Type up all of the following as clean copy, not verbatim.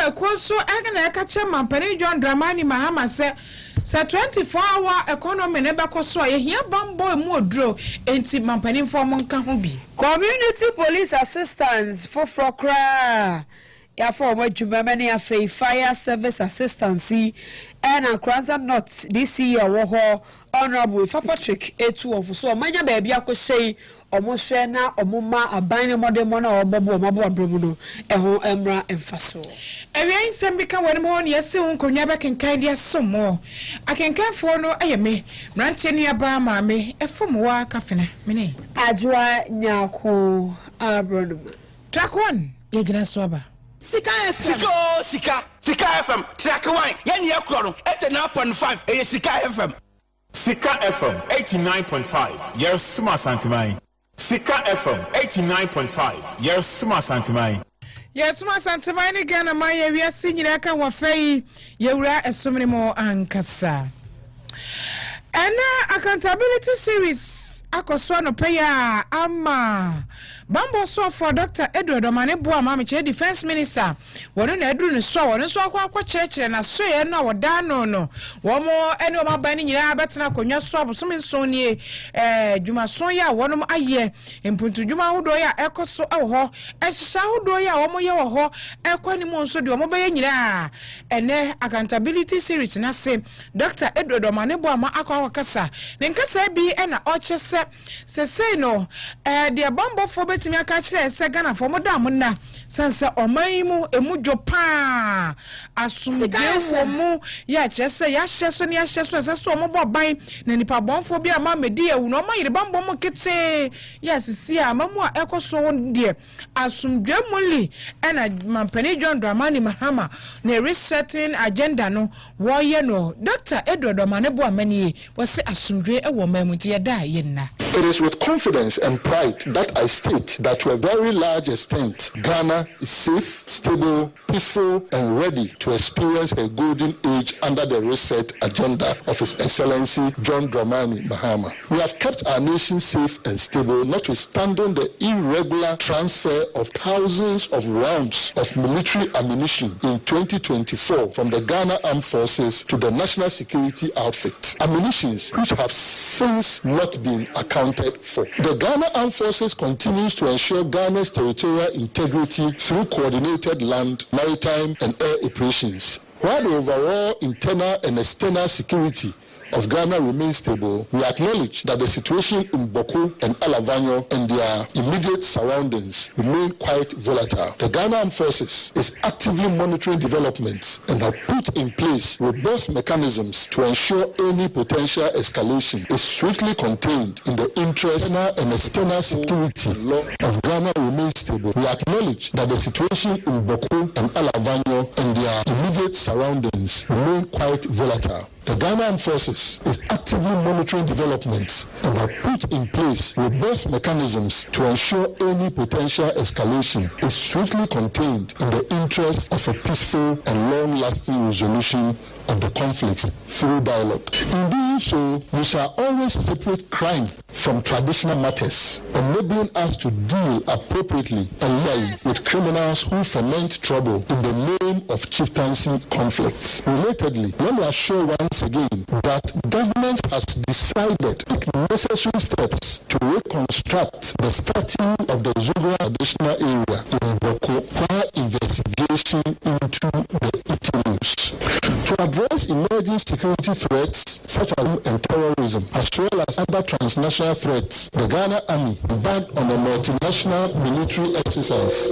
Ekoso egana ekache mampani John Dramani Mahama se 24-hour economy neba koso ye hia bambo mu odro enti mampani fo mo nka ho bi community police assistance for frokra ya for mo dwumamani afei fire service assistance and Kranza North this year wo ho honorable Ifa Patrick etu of so manya ba bia ko hye omo hwe na omo ma aban ne modemo na obobo mabo abremu no eho emra emfaso ewian sembika wonmo ho ne yesi hu konwa be kenkan dia somo akenkanfo no ayeme mrantie nua ba maame efomwa kafena mene ajwa nyako abronu takon ye gina so ba Sikka FM. Sikka FM. Track one. Yen ye kwaro. 89.5. Eh Sikka FM. Sikka FM 89.5. Yes, Suma Santimai. Sikka FM 89.5. Yes, Suma Santimai. Yes, Suma Santimai ni gana ma ye wiase nyina ka wo fei ye wura esomni mo ankasa. Ena accountability series akoso no peya ama Bambo so for Dr. Edward Omane Boa Mama che defense minister wono na eduru ne so wono so akwa kyerɛkyerɛ na so ye na woda no no wo mo ene o maban ni nyina betena konwa so abosom nso nie dwuma so ya wono mo aye mpuntu dwuma hodo ya ekoso ewo ho ehyehyɛ hodo ya wo mo ye wo ho ekwani mo nso de wo mo be nyina ene accountability series na se Dr. Edward Omane Boa ma akwa wakasa ne nkasa bi na ochese se no de Bambo fo betimi aka kire se Ghana fo moda munna sanse oman mu emudwo pa asumde wo mu ya kyese ya hyeso ne ya hyeso se so mo boban na nipa bonfo bi ama medi ewu no ma yire Bambo mo kete ya sisi amamu a ekoso won de asumdwe muli na mampani John Dramani Mahama na resetting agenda no wo ye no Dr. Edward Omane Boa mani wo se asumdwe ewo mamuti ye da ye na. It is with confidence and pride that I state that to a very large extent, Ghana is safe, stable, peaceful, and ready to experience a golden age under the reset agenda of His Excellency John Dramani Mahama. We have kept our nation safe and stable, notwithstanding the irregular transfer of thousands of rounds of military ammunition in 2024 from the Ghana Armed Forces to the National Security Outfit. Ammunitions which have since not been accounted for. The Ghana Armed Forces continues to ensure Ghana's territorial integrity through coordinated land, maritime, and air operations. While the overall internal and external security of Ghana remains stable, we acknowledge that the situation in Boko and Alavanyo and their immediate surroundings remain quite volatile. The Ghana Armed Forces is actively monitoring developments and have put in place robust mechanisms to ensure any potential escalation is swiftly contained in the interest and external security of Ghana remains stable. We acknowledge that the situation in Boko and Alavanyo and their immediate surroundings remain quite volatile. The Ghana Armed Forces is actively monitoring developments and have put in place robust mechanisms to ensure any potential escalation is swiftly contained in the interest of a peaceful and long-lasting resolution of the conflicts through dialogue. In doing so, we shall always separate crime from traditional matters, enabling us to deal appropriately and well with criminals who foment trouble in the name of chieftaincy conflicts. Relatedly, let me assure once again that government has decided to take necessary steps to reconstruct the statue of the Zugwa traditional area in Boko while investigation into the Itilus. To address emerging security threats such as and terrorism, as well as other transnational threats, the Ghana Army embarked on a multinational military exercise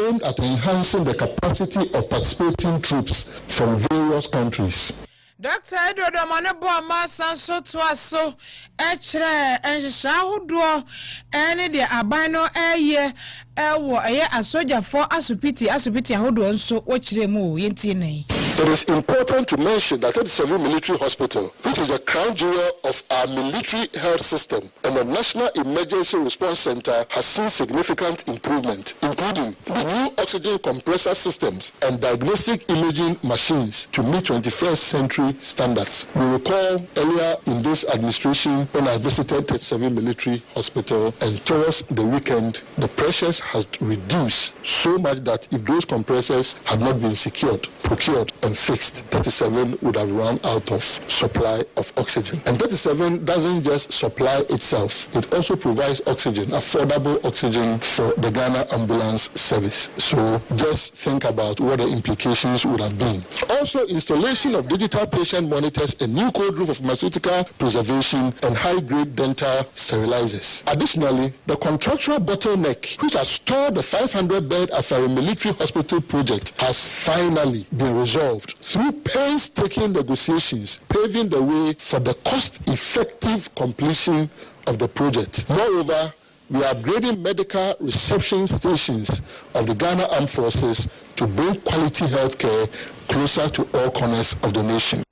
aimed at enhancing the capacity of participating troops from various countries. Dr. Edward Omane Boa Masa so to us so echere enhyehudo ene de abano eye ewo eye asoja for asupiti ahodo nso wo kire mu yentie nei It is important to mention that 37 Military Hospital, which is a crown jewel of our military health system, and the National Emergency Response Center has seen significant improvement, including the new oxygen compressor systems and diagnostic imaging machines to meet 21st century standards. We recall earlier in this administration when I visited 37 Military Hospital, and towards the weekend, the pressures had reduced so much that if those compressors had not been secured, procured, and fixed, 37 would have run out of supply of oxygen. And 37 doesn't just supply itself, it also provides oxygen, affordable oxygen for the Ghana Ambulance Service. So just think about what the implications would have been. Also, installation of digital patient monitors, a new cold room for pharmaceutical preservation, and high-grade dental sterilizers. Additionally, the contractual bottleneck, which has stalled the 500-bed Afari Military Hospital project, has finally been resolved through painstaking negotiations, paving the way for the cost-effective completion of the project. Moreover, we are upgrading medical reception stations of the Ghana Armed Forces to bring quality health care closer to all corners of the nation.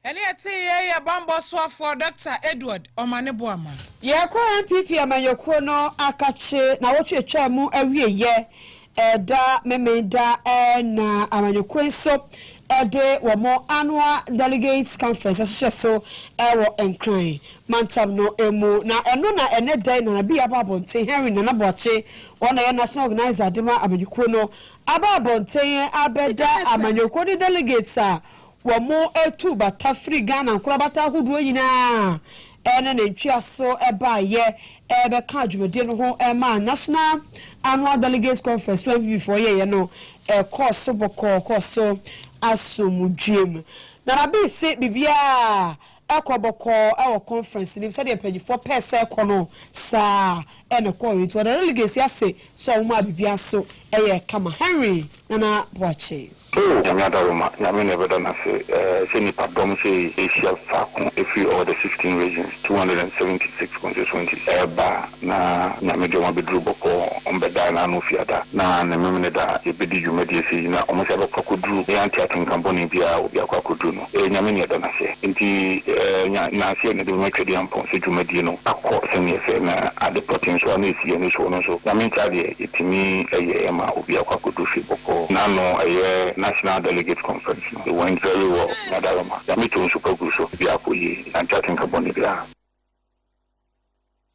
And yet, Bambo Swap for Dr. Edward Omaneboama. Yako MPP Amayoko no akache na wotu echamu ewie ye da memeda na Amayoko so ede wamo annual delegates conference so ewo enkran mantam no emu na eno na ene dan na bi ababonten Henry na naboche one ye national organizer dema Amayoko no ababonten abeda Amayoko ni delegates a wamo etu bata free Ghana nkura bata huduo nyina ene ntwia so eba ye ebe ka adwumade no ho ema national annual delegates conference 2024 ye no course course asomudwem na nabi se bibia ekoboko ewo conference ni so de panyifo pese ekono sa ene ko rit wa delegates ase so wo bibia so eye kama Henry na boache Yamadaruma, Yamina Vedana, Senipa Domse, Asia Fakon, every all the 16 regions, 276 constituencies, Eba, na Yamidoma Bedruboko, Ombedana, Nufiada, na Nemeneda, Ebedi Jumedi, na almost ever Kokudru, the anti-ating company via Kwakuduno, Yamina Danase, Inti Nasi and the Mekadian Ponce Jumedino, a course and yes, at the potential one is Yanis one also. Yaminta, it me a Yama, Ubia Kwakudu Boko, Nano, a National Delegate Conference. It went very well. Nadarama. Yamitu super good so be apoyi and chatting company there.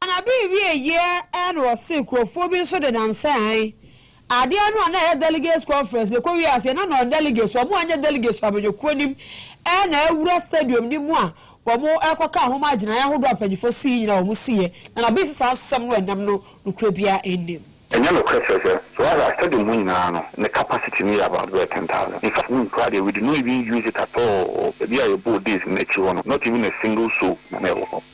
And I be year and was sick phobia so that I'm saying I didn't want a delegates conference. The Korea say no delegates or more delegates of your quonim and a West Stadium ni moi. Or more Aquaca who imagine I hold up and you foresee you know see and a business somewhere no crepia in him. And yellow questions, so as I studied Moon now, the capacity me about 10,000. In fact, we did not even use it at all. There are both days in the not even a single soul.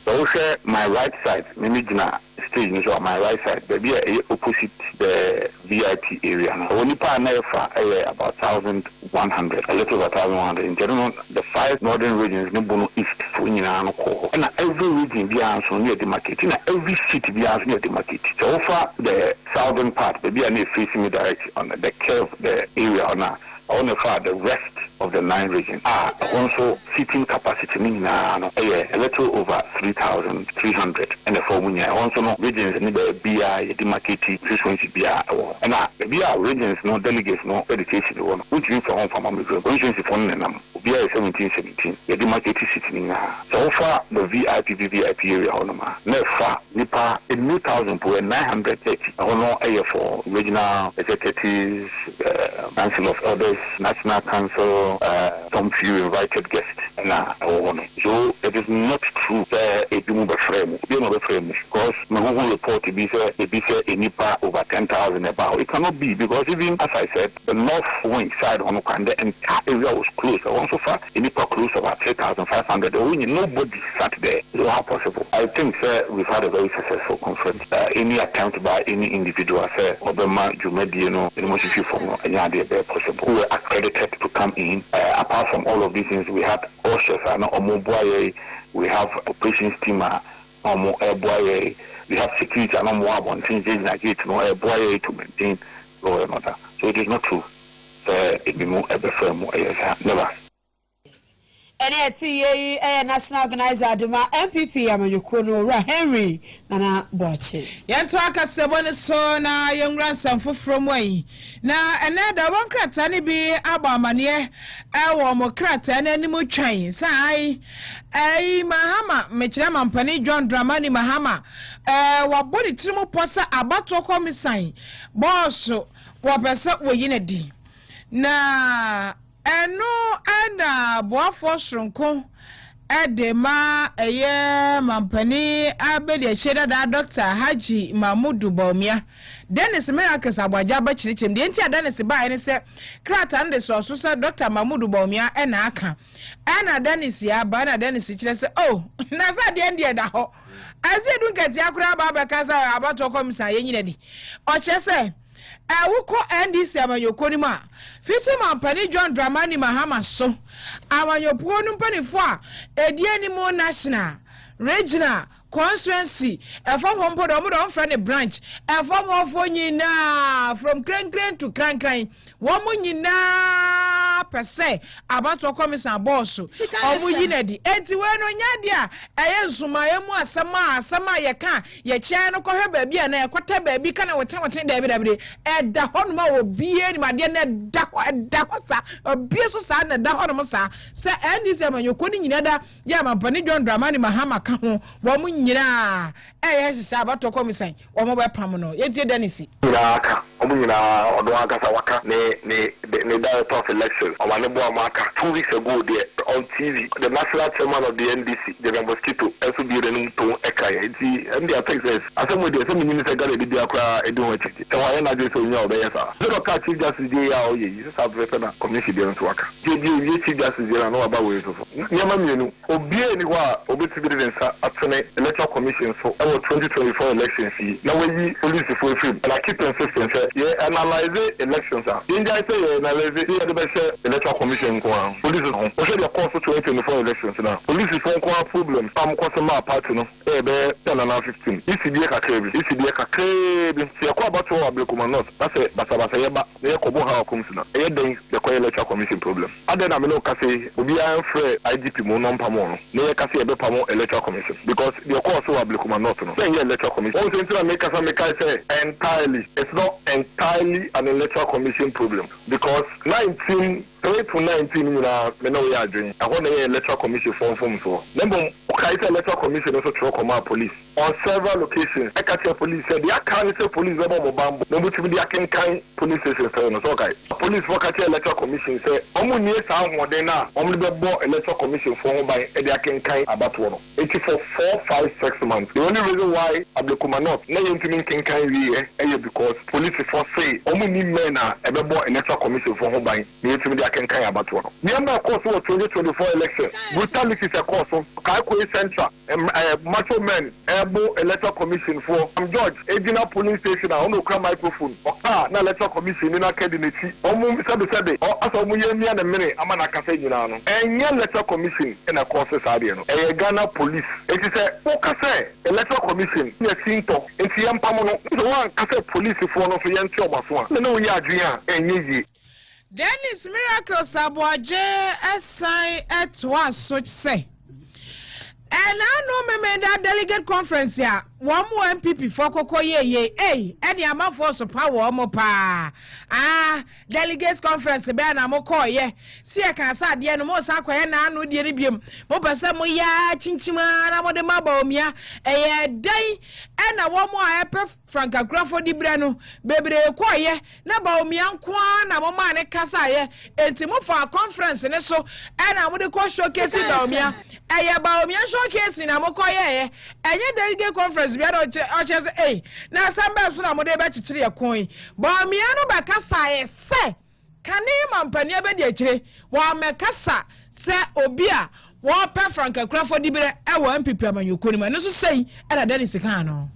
So share my right side, Mimijina stage on my right side, maybe opposite the VIP area. Only partner for about 1,100, a little over 1,100. In general, the 5 northern regions, Nibono East, and every region be answered near the market, and every city be answered near the market. So far, the southern part, maybe I need facing me directly on the curve, the area on the rest of the 9 regions are also seating capacity a little over 3,300 and the formula also no regions in the BI demarcated frequency BI and the BI regions no delegates no education one which means for home from constituency for them BI 1717 the demarcated sitting so far the VIP area on nefa nipa a new 1,930 no for regional executives council of elders national council some few invited guests so it is not true that a frame because my whole report to be a nipa over 10,000 about it cannot be because even as I said the north wing side on the entire area was closed so far a nipa close about 3,500 nobody sat there so how possible I think we've had a very successful conference any attempt by any individual Obama Jumediano in most people possible who were accredited to come in apart from all of these things we had OSHA and we have operations team we have security and things to maintain law and order. So it is not true. ebi mu ɛbɛfa mu ɛyɛ saa never. NATA National Organizer Duma MPP Amanyoko no Ra Henry Nana Boche. Yanto akasebo ne so na yengra nsamfo from wai. Na ene da won krata ne bi aba amane wo mo krata na anim twan. Sai Mahama mechira mampani John Dramani Mahama wabodi tirimu posa abato komisan. Boss wo pesa wo yina di. Na eno ana boafo sronko edema eye mampani abedi cheda da Dr. Haji Mahmudu Baumia Dennis Miracles abwaja ba chirichem de enti Dennis ba ene se krata nde so so Dr. Mahmudu Baumia ena aka ana Dennis ya ba na Dennis chire se oh na za de ndi da ho azedu nkati akura ba ba kasa abato komisa yenyina di o chese wuko NDC Amanyoko ni ma fiti mampani John Dramani Mahama so Amanyoko no mpanifo a edie ni mo national regional constituency efom hompo do mo do friend branch efom ofo nyina from kran to kran wo mo nyina pese abato commission boss omo yina di enti we no nya dia eye nsuma emu asama ye ka ye kyan no kohwe ba bia na ekota ba bi kana woten dabi eda hono ma obie ni made na eda hosa obie so sa na eda hono mo sa se NDC Amanyoko ni nyina da ya mampani John Dramani Mahama ka ho wo mo nyina hyehyɛ abato komisan wo mo be pam no yentie Dennis aka nyina odo aka sa waka ne director of elections omane bo amaka 2 weeks ago there on TV the national chairman of the NDC the mosquito also be the to ekaya and the Texas asemu dey say nyina say gale di akwa edun wachi so why na dey so nya obeye sa so ka chief justice dey ya oye you say professor na commission dey to waka dey chief justice dey na aba we so nyama mienu obie ni wa obetibiri nsa atene electoral commission so our 2024 elections na we police for free and I keep insisting say analyze elections india say analyze the best electoral commission ko police no o say the course 2024 elections na police for ko problem am ko sama party no be 10 ECD kakrebi se ko abato ablekuma not na say basa ye ba ye ko bo ha komsi na ye den the ko electoral commission problem ade na me no ka say obi an free IGP mo no mpamo no na ye ka say e be pamo electoral commission because the course ablekuma not no say electoral commission o say ntina make say entirely it's not entirely an electoral commission problem because 19 to 19 me no we are doing I want the electoral commission form so number okay electoral commission also throw command police on several locations I catch police said they can say police about mobambo no but be they can police station so okay police for catch electoral commission say omo nie sa hode na omo be bo electoral commission form by they can about one it is for 4-5-6 months the only reason why ablekuma not na yentimi kan we because police for say omo ni men na e be bo electoral commission form by yentimi can about one remember course for 2024 election brutality is a course kai ko central macho men ebo electoral commission for George Edina police station on no cram microphone na electoral commission ni na candidate omo sabe o aso omo yemi na mene amana kasa nyina no enye electoral commission na course sabe no Ghana police it is a focus electoral commission ni sinto enti yampamo no so wan kasa police for no so yenti obaso a na onye adwen a enye yi Dennis Miracles abwaje assign at one such say. And I know me that delegate conference ya one more MPP for koko ye any amount for so power mo pa delegates conference be na mo call ye see I can say de no mo sa kwaye na anu de ribiem mo pese mo ya chinchima na mo de mabawomia dan na wo mo ayepe Franka Grafo di bre no bebre kwaye na bawomia nko na mo ma ne kasa ye enti mo for conference ne so na mo de ko showcase bawomia bawomia showcase na mo koye enye delegate conference we are say na samba so na mo de be chichire ye kon bawomia no be kasa ye se kane mampani abedi akire wa mekasa se obi a wo pe Franka Grafo di bre wo MPP Amanyoko ni ma no so sei era Dennis kan no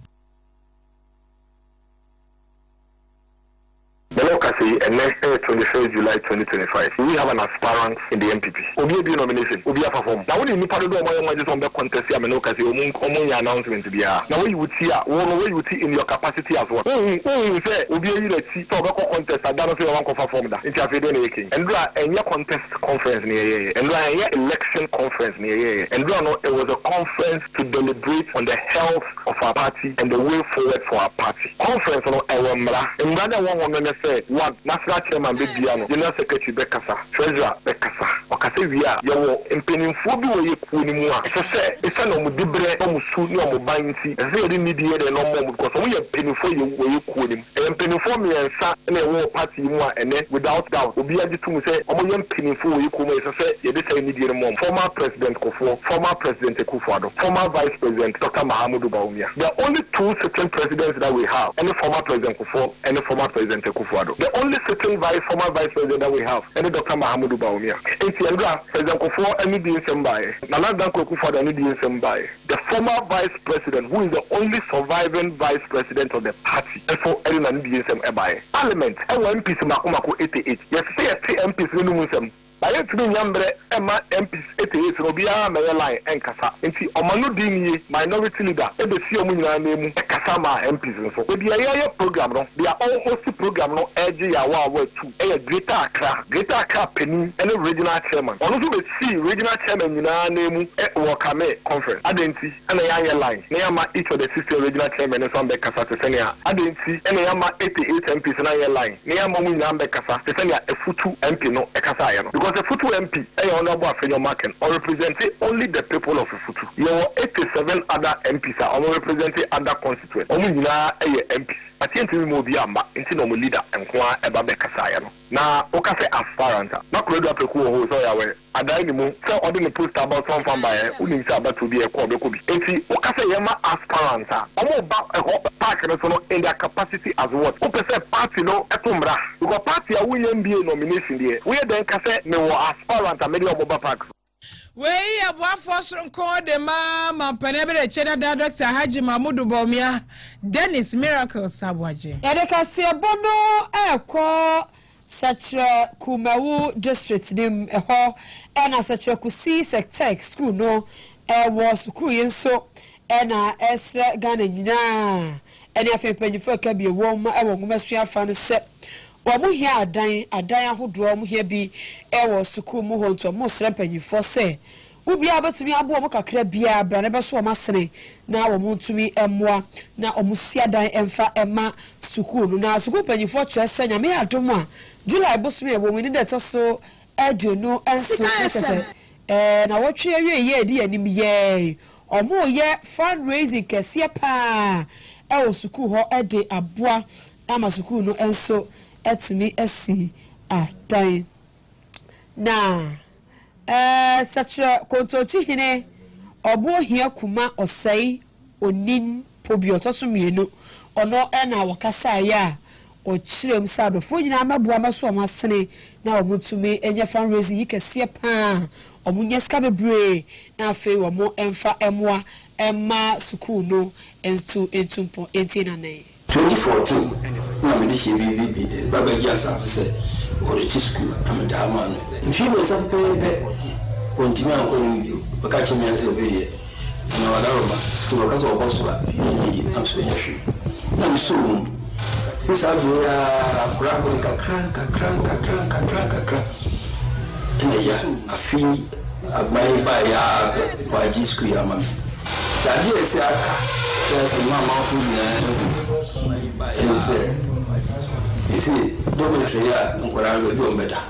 Bele Kase and next 23rd July 2025. We have an aspirant in the MPP. Obi be nomination. Obi perform. Now when you need to do my just on the contest here, Kase omun announcement to be here. Now you would see one way you see in your capacity as well. You say Obi you see so contest. I don't say one perform that. It's a video making. And your contest conference near and your election conference near and it was a conference to deliberate on the health of our party and the way forward for our party. Conference on Ewamra. And rather one say one national chairman Bibiano, General Secretary Bekasa, Treasurer Bekasa, Okase Via, Yawo, impending Fobi way Kunimua. It's a no Dibre, no Suni or Mobansi, very mediated and no more because we are penny for you where you couldn't. And penny for me and Sa and a war party and then without doubt, will be able to say, Omoyan penny for you come as I say, you say immediate mom, former President Kofo, former President Ekufado, former Vice President Dr. Mahamudu Baumia. There are only two certain presidents that we have, and the former President Kofo and the former President Ekufado. The only certain former Vice President that we have, and the Dr. Mahamudu Baumia. President Kofo and the Nsembaye, Nana Danko Ekufado and the Nsembaye. The former Vice President, who is the only surviving Vice President of the party, and for Elena Ndiensem Ebaye. Parliament, MPs Makumako 88. Yes, say MPs Numusem. By it to be Yambre, Emma MPs 88, Robia, Mayala, and Kasa. And see, Omanu Dini, minority leader, EBC Omuna name, Kasama MPs. So, with the program, they are all hosted program, no edgy, our way to a greater Accra Penny, and a regional chairman. Also, we see regional chairman in our name at Wakame conference. I didn't see any line. Neama each of the 60 regional chairman and some Kasa to Senia. I didn't see any 88 MPs in our line. Neama Winambe Kasa to Senia, a Futu MP, no Ekasayano. Because the Futu MP, a honorable Afenyo Marken, or representing only the people of Futu. There were 87 other MPs are representing other constituents. Omina MPs. I think we will be a leader and Kwa Ebabe Kasayano. Now, Okase aspirant. Not ready to go who so away. I died the moon, so ordinary post about some from by who needs about to be a Kobe. And see, Okase Yama aspirant. About a whole park in their capacity as what? Opposite party no Etumbra. Because party a William be a nomination there. We then Kase no aspirant and many of Boba Parks. Wey abwa fosron ko de ma panebere cheda da Dr. Haji Mamudu Baumia Dennis Miracle Sabwaje. Edekase bono eko Sachra Kumawu district nim eho ena Sachra Kusi Sectech school no was school yenso ena esra Ghana nyina ena afempanyifo ka bi ewom ewo ngomesua fa ne se Wamu here adan ahodo omu here bi ewo school mu honto mu srempanyifo se ubi abatumi abo omu kakra bia bra ne beso o masene na wo muntumi emmoa na omusi adan emfa emma school no na school panyifo kyerese nyame adom a July bosumi ewo ni de toso aduonu enso kyerese na wotwe awie ye edi anim ye omu ye fundraising kese pa ewo school ho ede aboa ama school no enso etumi esi adan na sachra kontochi hine obo hia kuma osei onin pobio toso mienu ono na wakasa ya o kirem sado fo nyina maboa maso o masene na omutumi enye fundraising yikese pa omunye ska bebre na afi wo mo emfa emwa emma school no entu entumpo entina nei 2014 na me de she BBB baba gi asase se oriti school am da ma no mfi no sa pepe ontimi anko ni baka chi me ase very na wala roba school ka so ko so ba yi am so ya shi na mi so fisa do ya kura ko ka kran ina ya afi abai ba ya ba ji school ya ma da di ese aka there's a mama who you see, dormitory in Koran will be better.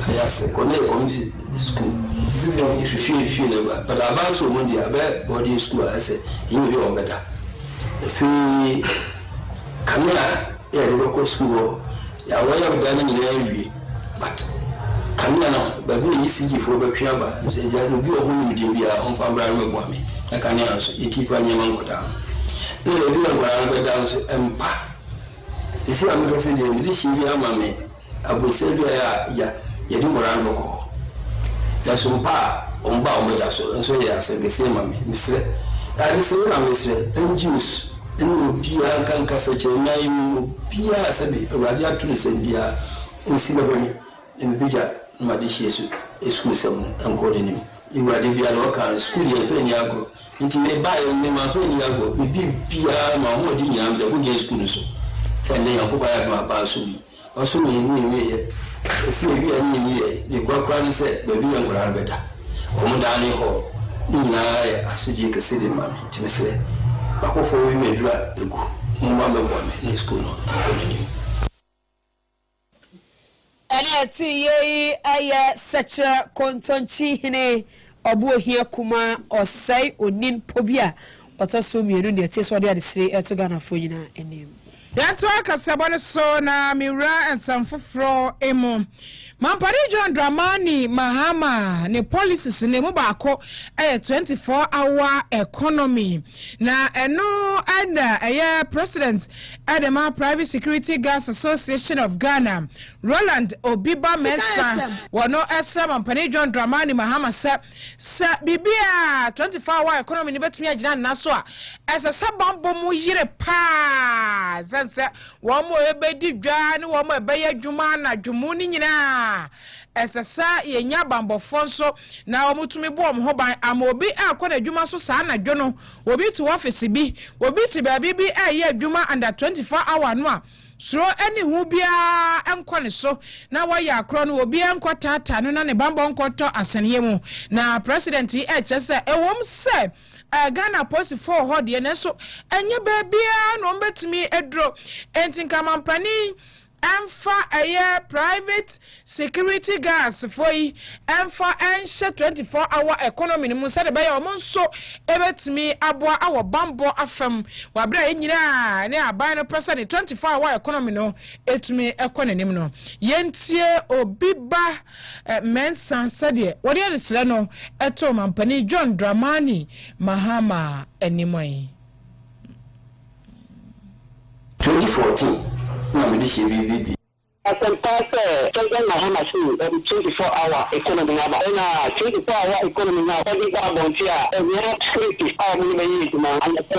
I asked, connect community school. If you feel but about so many about boarding school, I said, you will be better. If we come here, the local school, you are well done in the area, but come here now, but we see for the Piaba and say, there will be a home with you on Family Wami. I can answer, you keep on your mango down. They will be a dance and pa. You see, I'm going to say, this year, mammy, I will say, ya, you moran loco. That's on pa, on bow with us, and so yes, and the same, mammy, Mister. That is so, Mister, and juice, no bia kan kasa che mai bia sabi awadi atule se bia onsi na bani en bija ma de shesu school sem anko ni awadi bia no kan school ye fe ni agro nti me ba ye me ma fe ni agro me bia ma ho di nyam de go school so fe ne ya ko ba ya ma ba so bi o so ni ye esi bi ani ye ni kwa ni se be bi ngora beda o mu dani ho ni na ya asuje ka sidi ma nti me se bakofo we medra egu mumba mebome na school no economy ati ye aye secha kontonchi hine obu ohia kuma osai onin pobia otoso mienu ne ati so de adesire eto Ghana fo nyina enim Yanto akasabone so na miura ensamfofro emu Mampari John Dramani Mahama ne policies ne mu baako 24-hour economy na eno anda president Adema Private Security Guards Association of Ghana Roland Obiba Mensa wono esa Mampari John Dramani Mahama se bibia 24-hour economy ne betumi agina naso a esa sabambo mu yire pa zanse wo mo ebedi dwa ne wo mo ebeye dwuma na dwumu ni nyina esesa yenya bambofo nso na omutumi bo omhoban amobi akona adwuma so saa na dwono obi ti office bi obi ti baabi bi aye adwuma under 24 hour no a suro eni hu bia enkɔ ne so na waya akro no obi enkɔ tata no na ne bambo nkɔtɔ aseniye mu na president yi kyese ewom se Ghana post for hodi ne so enye baabia no mbetimi edro entinka mampani Emfa private security guards for emfa enshe 24-hour economy ni musa de baya omonso ebetimi aboa awo bambo afem wabra enyira ne aban no person 24-hour economy no etumi ekonenim no yentie obiba mensan sade wode adesere no eto mampani John Dramani Mahama enimoi 2014 na me dishi bibi Asempase President Mahama si 24-hour economy na 24-hour economy na odi ba bontia e script me yi ma and the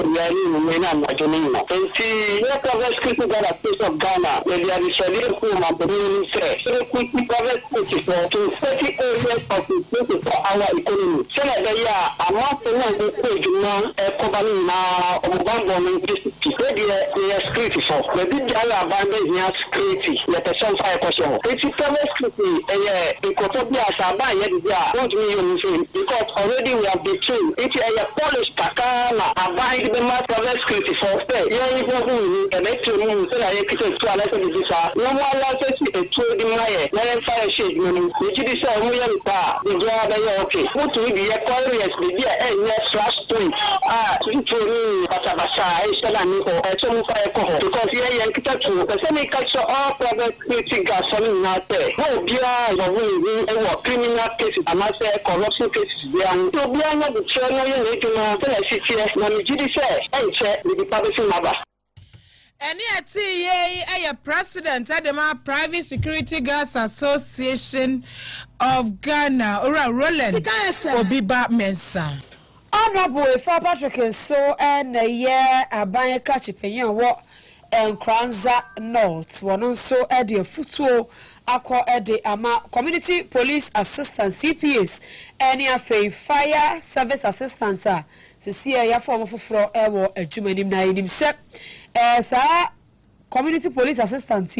me na na joni na enti ye private security guard association of Ghana we are the schedule for my body say quickly private security to 30 areas of the 24-hour economy so na dey amount na go juma e company na omubambo me district dey script for the big area abandon here script some fire question. It's private security Ecotopia Saba Yedia won't mean because already we have been trained. It's a Polish Takana abide the mass private security for stay. Yeah, it wasn't an extra moon so I could to a lesson this. No one wants to trade in my then fire shade meaning which is a million bar. The job okay. What will be a curious media and yes slash point. To me, Basabasa, I shall not some fire because here you get to the semi culture all private security guards not there. No, a criminal cases and I say corruption cases. They are to be another the channel you need to know the city. When you did say, and check with the public number. Any a president Adema Private Security Guards Association of Ghana or Roland Obiba Mensa. Honorable for Patrick so and a year a buying catch opinion what and Kranza North one also at the football aqua at the ama community police assistance CPS any fire service assistance to see a form of floor air a Jumanim na set as community police assistance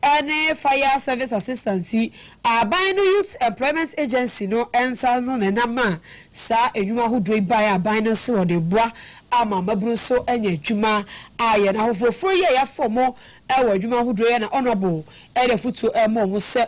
and fire service assistance buying youth employment agency no answer no nama sa enyuma who do buy a buying so the bois ama mabru so enye dwuma aye na hofofo ye ya fomo ewa dwuma who do na honorable e de futu emo mo se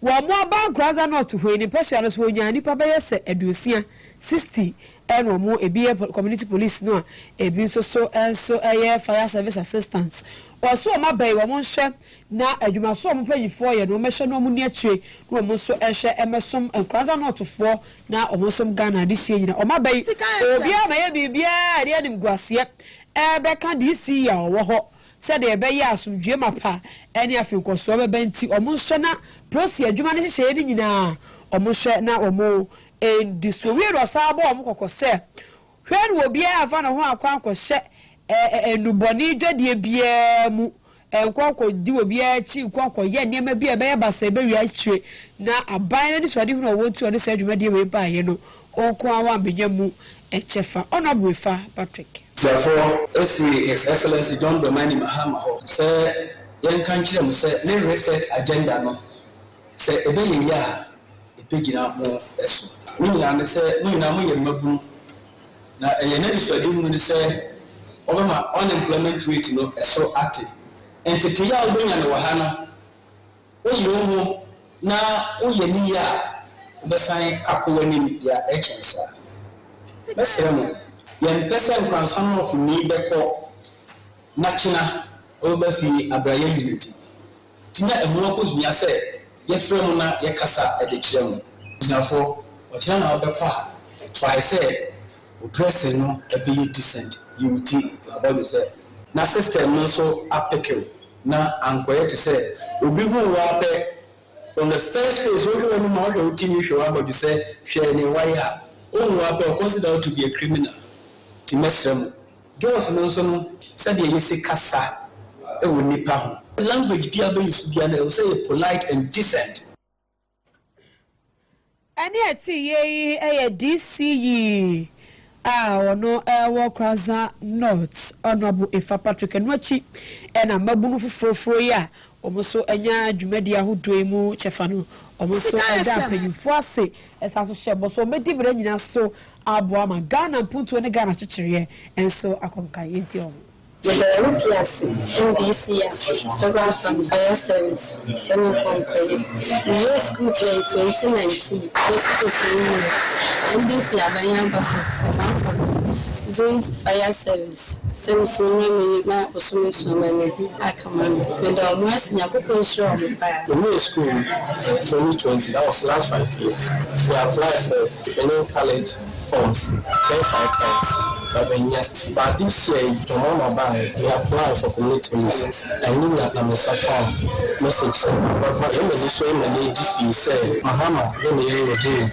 wo mo aba graza not hwe ni pesha no so nya ni pa be yese aduosia 60 eno mo ebi community police no ebi so enso eye fire service assistance waso ma bai wo mo hwe na adwuma so mo panyifo ye no mehwe no mo ni atwe no mo so ehwe emesom graza not fo na omosom Ghana de hye nyina o ma bai obi ama ye bibia de anim guase be ka DC ya wo ho said the be ya asumdwe mapa ene afinkoso be benti omo hwe na prosi adwuma ne hye ni nyina omo hwe na omo en diso we ro sabo omo kokose hwe no obi ava na ho akwan kohye enuboni dwadie bia mu enkwanko di obi achi nkwanko ye niam bia be basa be wi ahire na aban ne so ade hu no wontu one se adwumade we ba ye no onko awa mbenya mu echefa honorable fa Patrick therefore if his excellency John Dramani Mahama say yen kan kire mu say ne reset agenda no say ebe ye ya epegina mo eso ni na say ni na mo ye mabu na ye na so ade hu no say obama unemployment rate no eso ate entity ya odunya no wa ha no oyiwo na oyeni ya besan akowani ya echensa besremo yen person transform of ni beko nachina oba fi abraye unity tina emu ko hia se ye frem na ye kasa e de kirem usafo o kira na obeko a try say o dressing no e be decent unity about say na system no so appeal na ankoye to say obi hu wa be from the first phase when you know the team show about you say share ni wire o wa be consider to be a criminal ti mesrem girls no so said ye Sikka Kase3 e wo nipa ho language bia be use bia na say polite and decent ani ati ye DCE ono ewo Kraza North honorable Ifa Patrick Enwachi na mabunu fufurofuro ya omoso enya adwumadi ahodoe mu chefa no omoso eda apanyimfo ase esaso hyebo so medi bere nyina so aboa ma Ghana mpuntuo ne Ghana chichiriye enso akonka yenti omo PSC, NBC, Federal Fire Service, Semi-Company, New School Play 2019, NBC Abayan Basu, Zoom Fire Service, Semi-Sumi, Usumi, Akaman, with the West Yakuko show. The New School 2020, that was last 5 years. We applied for training college forms 5 times. But this year, we apply for community police. I knew that I'm a second message. But in the show, my lady said, Mahama, let me hear again.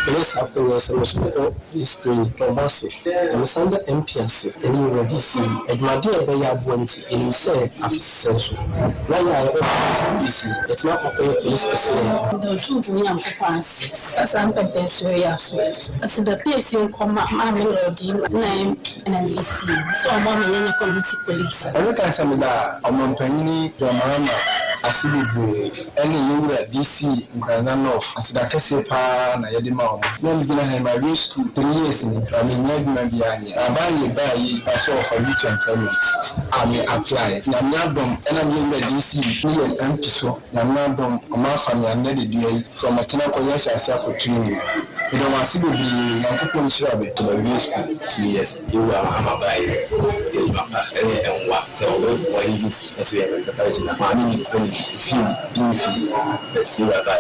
Police happiness and hospital police training from Bossy. I'm a Sunday MPS, and you already see. And my dear Baya went in, said, after essential. Why I open police, it's not a police person. The two young pass, as I'm the best way as the PSC come up, my melody, name, and NBC. So I'm on the community police. I look at some of that, I'm on Penny, Drama, Asibu, any you at DC, Granano, as the Cassipa, Nayadima. When we didn't have my real school 3 years in it, I mean, maybe I buy a show for youth employment. I may apply. Namnabum, and I'm in the DC, me and MP so, Namnabum, my family, and Neddy DA from a Tinakoyasha Sako training. You don't want to see me, I'm sure to the real school 2 years. You are a buy, and what, so why you as we have a family, if you but you are by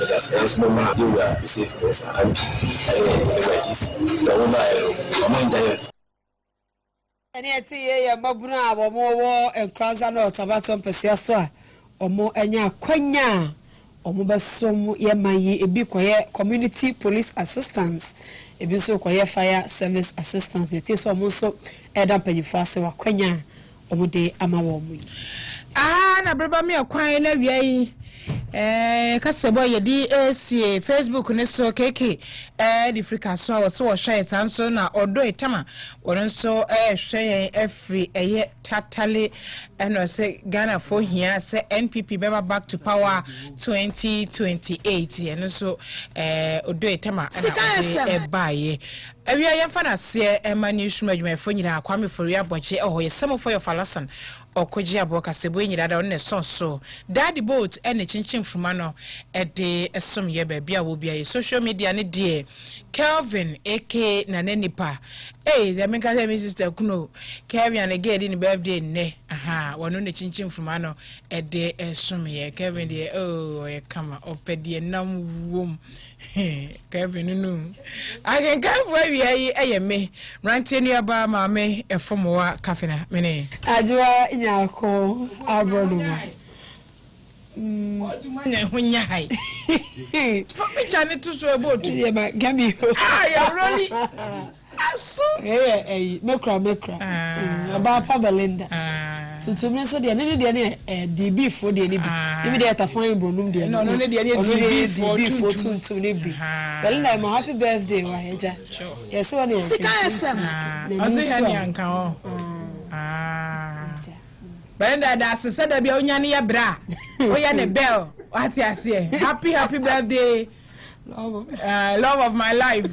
because there's no man you are safe this and this the woman among the ani ati ye mabunu a wo Kraza North abaton pesia so a omo anya kwanya omo besom ye mayi ebi koye community police assistance ebi so koye fire service assistance ye so omo so eda panyifo ase wa kwanya omo de ama wo mu na braba mi akwan na wiai kasebo ye DAC Facebook ne so keke di Africa so wo share tanso na odo etama wono so hwe every tatale eno se Ghana for here se NPP beba back to power 2028 eno so odo etama na baye awia yemfa na se emani shuma adwumafo nyina kwame fori aboche ye some for your falasan okoji abo kasebo nyina da on so daddy boat ene chinchin fruma no de esom ye ba bia wo bia social media ne de Kelvin AK na nenipa the menka say my sister kuno Kelvin and again in birthday ne wono ne chinchin fruma no de esom ye Kelvin de ye kama opedie nam wom Kelvin no I can come where we are me rantini aba mame efomowa kafena mene ajwa nyako abrono Otumanya hunya hai for me chane to so about ye ma gami you really asu mekra aba pa Belinda tuntun so de ne DB for de ne bi ne de ta fine bonum de no ne de DB for tuntun ne bi Belinda my happy birthday wa heja yes one is Sikka FM osi ya ni anka o Belinda da se da bia onya ne ya bra o ya ne bell what you say happy birthday love of my life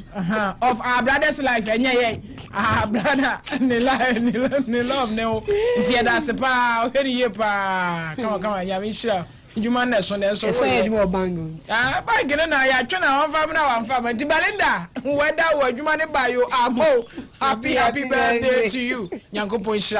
of our brother's life our brother ne love ne o ntia da se pa o heri ye pa kama ya mi shira juma na so so ye mo bango bango na ya twa na wan fa nti Belinda weda wo juma ne ba yo amo happy birthday to you nyankopon shira